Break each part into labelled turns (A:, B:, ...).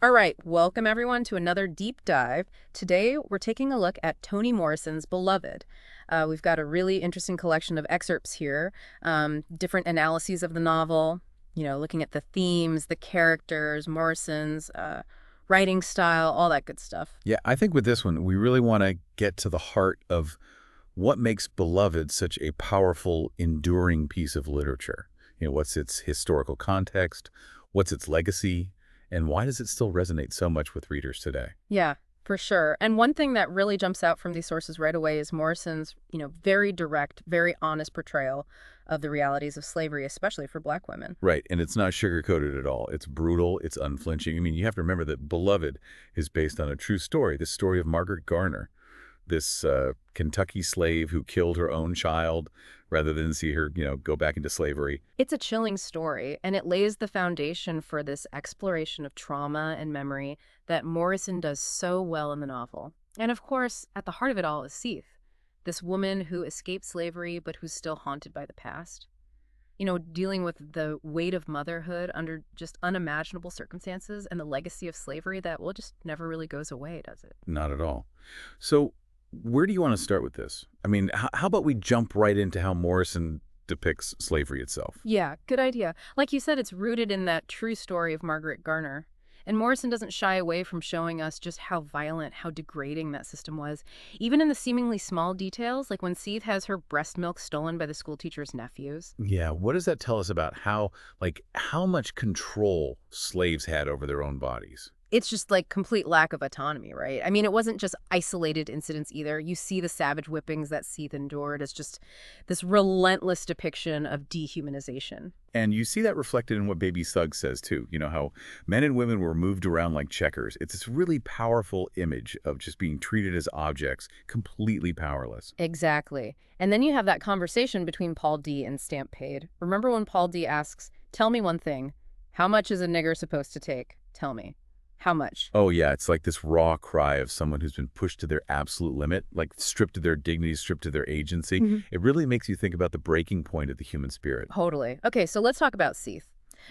A: All right, welcome everyone to another deep dive. Today, we're taking a look at Toni Morrison's Beloved. We've got a really interesting collection of excerpts here, different analyses of the novel, looking at the themes, the characters, Morrison's writing style, all that good stuff.
B: Yeah, I think with this one, we really want to get to the heart of what makes Beloved such a powerful, enduring piece of literature. What's its historical context? What's its legacy? And why does it still resonate so much with readers today?
A: Yeah, for sure. And one thing that really jumps out from these sources right away is Morrison's, very direct, very honest portrayal of the realities of slavery, especially for Black women.
B: Right, and it's not sugar-coated at all. It's brutal, it's unflinching. I mean, you have to remember that Beloved is based on a true story, the story of Margaret Garner, this Kentucky slave who killed her own child rather than see her, go back into slavery.
A: It's a chilling story, and it lays the foundation for this exploration of trauma and memory that Morrison does so well in the novel. And of course, at the heart of it all is Sethe, this woman who escaped slavery but who's still haunted by the past. Dealing with the weight of motherhood under just unimaginable circumstances and the legacy of slavery that, well, just never really goes away, does it?
B: Not at all. So where do you want to start with this? I mean, how about we jump right into how Morrison depicts slavery itself?
A: Yeah, good idea. Like you said, it's rooted in that true story of Margaret Garner. And Morrison doesn't shy away from showing us just how violent, how degrading that system was. Even in the seemingly small details, like when Sethe has her breast milk stolen by the schoolteacher's nephews.
B: Yeah, what does that tell us about how much control slaves had over their own bodies?
A: It's just like complete lack of autonomy, right? I mean, it wasn't just isolated incidents either. You see the savage whippings that Sethe endured as just this relentless depiction of dehumanization.
B: And you see that reflected in what Baby Suggs says, too. How men and women were moved around like checkers. It's this really powerful image of just being treated as objects, completely powerless.
A: Exactly. And then you have that conversation between Paul D and Stamp Paid. Remember when Paul D asks, "Tell me one thing. How much is a nigger supposed to take? Tell me. How much?"
B: Oh, yeah, it's like this raw cry of someone who's been pushed to their absolute limit, like stripped of their dignity, stripped of their agency. It really makes you think about the breaking point of the human spirit.
A: Totally. Okay, so let's talk about Sethe.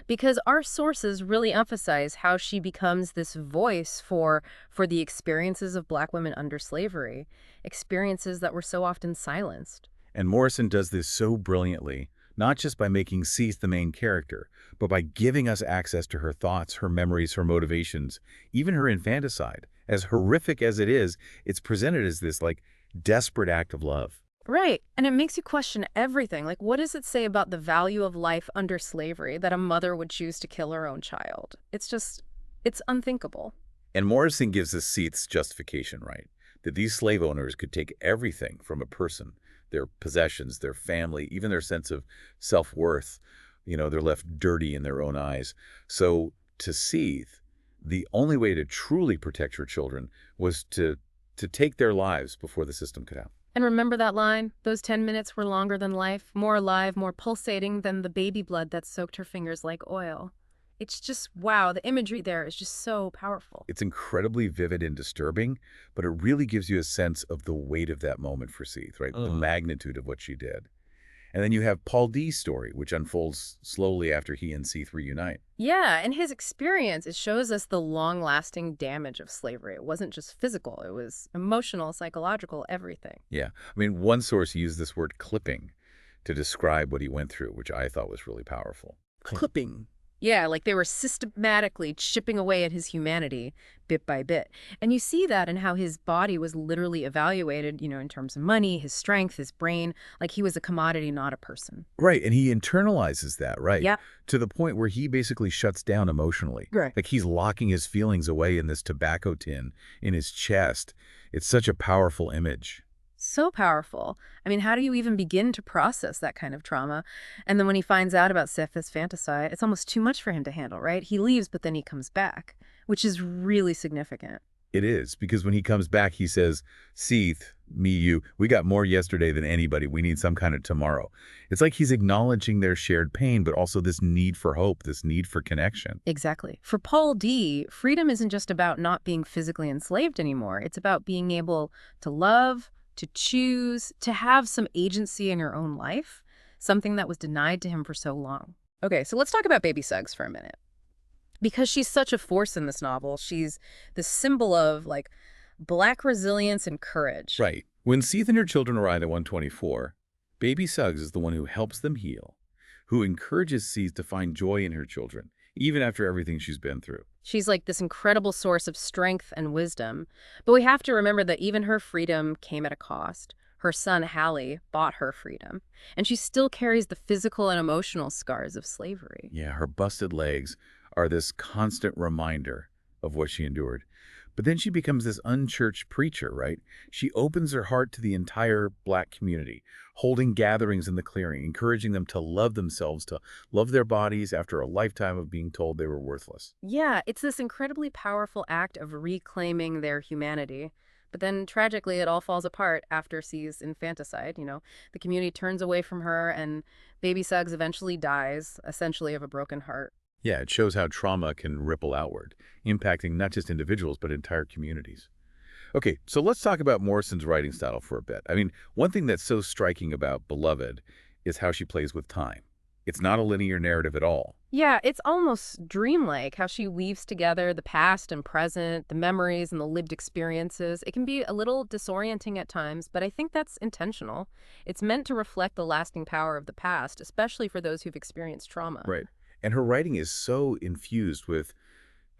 A: Because our sources really emphasize how she becomes this voice for the experiences of Black women under slavery, experiences that were so often silenced.
B: And Morrison does this so brilliantly, not just by making Cease the main character, but by giving us access to her thoughts, her memories, her motivations, even her infanticide. As horrific as it is, it's presented as this, desperate act of love.
A: Right. And it makes you question everything. Like, what does it say about the value of life under slavery that a mother would choose to kill her own child? It's unthinkable.
B: And Morrison gives us Seath's justification, right? That these slave owners could take everything from a person, their possessions, their family, even their sense of self-worth. They're left dirty in their own eyes. So to Sethe, the only way to truly protect her children was to take their lives before the system could happen.
A: And remember that line? Those 10 minutes were longer than life, more alive, more pulsating than the baby blood that soaked her fingers like oil. It's just, wow, the imagery there is just so powerful.
B: It's incredibly vivid and disturbing, but it really gives you a sense of the weight of that moment for Sethe, right? The magnitude of what she did. And then you have Paul D's story, which unfolds slowly after he and Sethe reunite.
A: Yeah, and his experience, it shows us the long-lasting damage of slavery. It wasn't just physical, it was emotional, psychological, everything.
B: Yeah. I mean, one source used this word clipping to describe what he went through, which I thought was really powerful. Clipping.
A: Yeah, like they were systematically chipping away at his humanity bit by bit. And you see that in how his body was literally evaluated, in terms of money, his strength, his brain, like he was a commodity, not a person.
B: Right, and he internalizes that, right?
A: Yeah.
B: To the point where he basically shuts down emotionally.
A: Right.
B: Like he's locking his feelings away in this tobacco tin in his chest. It's such a powerful image.
A: So powerful. I mean, how do you even begin to process that kind of trauma? And then when he finds out about Sethe's fantasy, it's almost too much for him to handle, right? He leaves, but then he comes back, which is really significant.
B: It is, because when he comes back, he says, Sethe, me, you, we got more yesterday than anybody. We need some kind of tomorrow. It's like he's acknowledging their shared pain, but also this need for hope, this need for connection.
A: Exactly. For Paul D, freedom isn't just about not being physically enslaved anymore. It's about being able to love, to choose, to have some agency in your own life, something that was denied to him for so long. Okay, so let's talk about Baby Suggs for a minute. Because she's such a force in this novel. She's the symbol of, like, Black resilience and courage.
B: Right. When Sethe and her children arrive at 124, baby Suggs is the one who helps them heal, who encourages Sethe to find joy in her children, even after everything she's been through.
A: She's like this incredible source of strength and wisdom. But we have to remember that even her freedom came at a cost. Her son, Hallie, bought her freedom. And she still carries the physical and emotional scars of slavery.
B: Yeah, her busted legs are this constant reminder of what she endured. But then she becomes this unchurched preacher, right? She opens her heart to the entire Black community, holding gatherings in the clearing, encouraging them to love themselves, to love their bodies after a lifetime of being told they were worthless.
A: Yeah, it's this incredibly powerful act of reclaiming their humanity. But then, tragically, it all falls apart after C's infanticide. The community turns away from her, and baby Suggs eventually dies, essentially of a broken heart.
B: Yeah, it shows how trauma can ripple outward, impacting not just individuals, but entire communities. Okay, so let's talk about Morrison's writing style for a bit. I mean, one thing that's so striking about Beloved is how she plays with time. It's not a linear narrative at all.
A: Yeah, it's almost dreamlike how she weaves together the past and present, the memories and the lived experiences. It can be a little disorienting at times, but I think that's intentional. It's meant to reflect the lasting power of the past, especially for those who've experienced trauma.
B: Right. And her writing is so infused with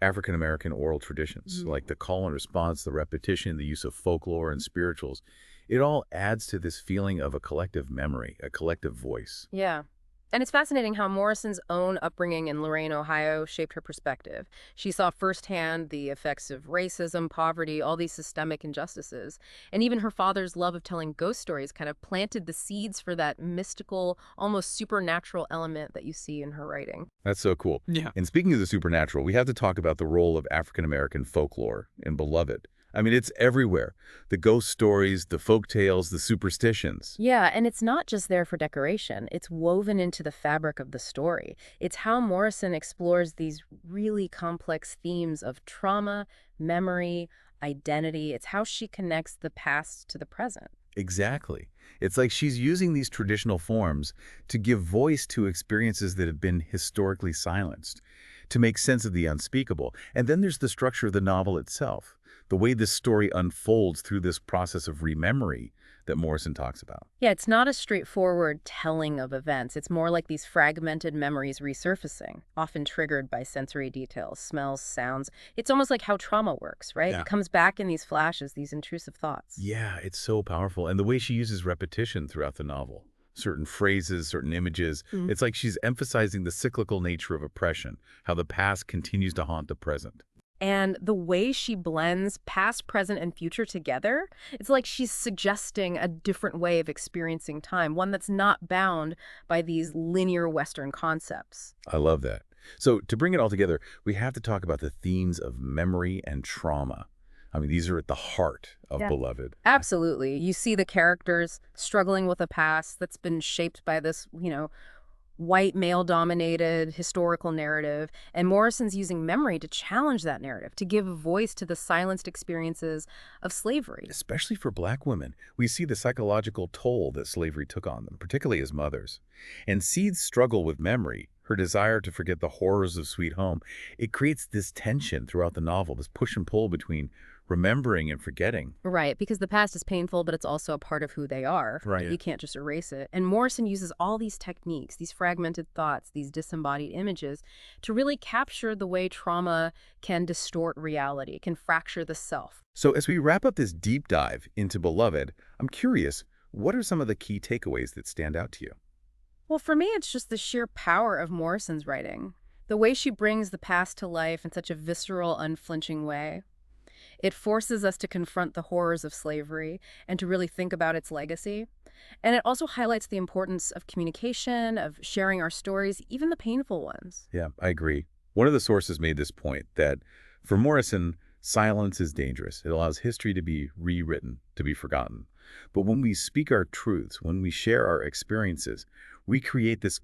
B: African American oral traditions, like the call and response, the repetition, the use of folklore and spirituals. It all adds to this feeling of a collective memory, a collective voice.
A: Yeah. And it's fascinating how Morrison's own upbringing in Lorain, Ohio, shaped her perspective. She saw firsthand the effects of racism, poverty, all these systemic injustices. And even her father's love of telling ghost stories kind of planted the seeds for that mystical, almost supernatural element that you see in her writing.
B: That's so cool.
C: Yeah.
B: And speaking of the supernatural, we have to talk about the role of African American folklore in Beloved. I mean, it's everywhere. The ghost stories, the folk tales, the superstitions.
A: Yeah, and it's not just there for decoration. It's woven into the fabric of the story. It's how Morrison explores these really complex themes of trauma, memory, identity. It's how she connects the past to the present.
B: Exactly. It's like she's using these traditional forms to give voice to experiences that have been historically silenced, to make sense of the unspeakable. And then there's the structure of the novel itself, the way this story unfolds through this process of rememory that Morrison talks about.
A: Yeah, it's not a straightforward telling of events. It's more like these fragmented memories resurfacing, often triggered by sensory details, smells, sounds. It's almost like how trauma works, right?
C: Yeah.
A: It comes back in these flashes, these intrusive thoughts.
B: Yeah, it's so powerful. And the way she uses repetition throughout the novel, certain phrases, certain images, it's like she's emphasizing the cyclical nature of oppression, how the past continues to haunt the present.
A: And the way she blends past, present, and future together, it's like she's suggesting a different way of experiencing time, one that's not bound by these linear Western concepts.
B: I love that. So to bring it all together, we have to talk about the themes of memory and trauma. I mean, these are at the heart of
A: Yeah.
B: Beloved.
A: Absolutely. You see the characters struggling with a past that's been shaped by this, white male-dominated historical narrative, and Morrison's using memory to challenge that narrative, to give a voice to the silenced experiences of slavery.
B: Especially for Black women, we see the psychological toll that slavery took on them, particularly as mothers. And Seed's struggle with memory, her desire to forget the horrors of Sweet Home, it creates this tension throughout the novel, this push and pull between remembering and forgetting.
A: Right, because the past is painful, but it's also a part of who they are.
C: Right.
A: You can't just erase it. And Morrison uses all these techniques, these fragmented thoughts, these disembodied images, to really capture the way trauma can distort reality, can fracture the self.
B: So as we wrap up this deep dive into Beloved, I'm curious, what are some of the key takeaways that stand out to you?
A: Well, for me, it's just the sheer power of Morrison's writing. The way she brings the past to life in such a visceral, unflinching way. It forces us to confront the horrors of slavery and to really think about its legacy. And it also highlights the importance of communication, of sharing our stories, even the painful ones.
B: Yeah, I agree. One of the sources made this point that for Morrison, silence is dangerous. It allows history to be rewritten, to be forgotten. But when we speak our truths, when we share our experiences, we create this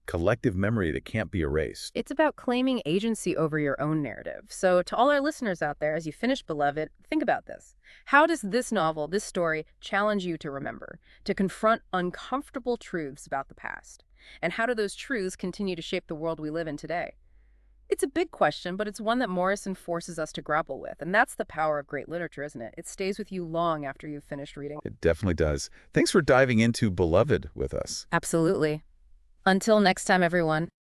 B: collective memory that can't be erased.
A: It's about claiming agency over your own narrative. So to all our listeners out there, as you finish Beloved, think about this. How does this novel, this story, challenge you to remember, to confront uncomfortable truths about the past? And how do those truths continue to shape the world we live in today? It's a big question, but it's one that Morrison forces us to grapple with. And that's the power of great literature, isn't it? It stays with you long after you've finished reading.
B: It definitely does. Thanks for diving into Beloved with us.
A: Absolutely. Until next time, everyone.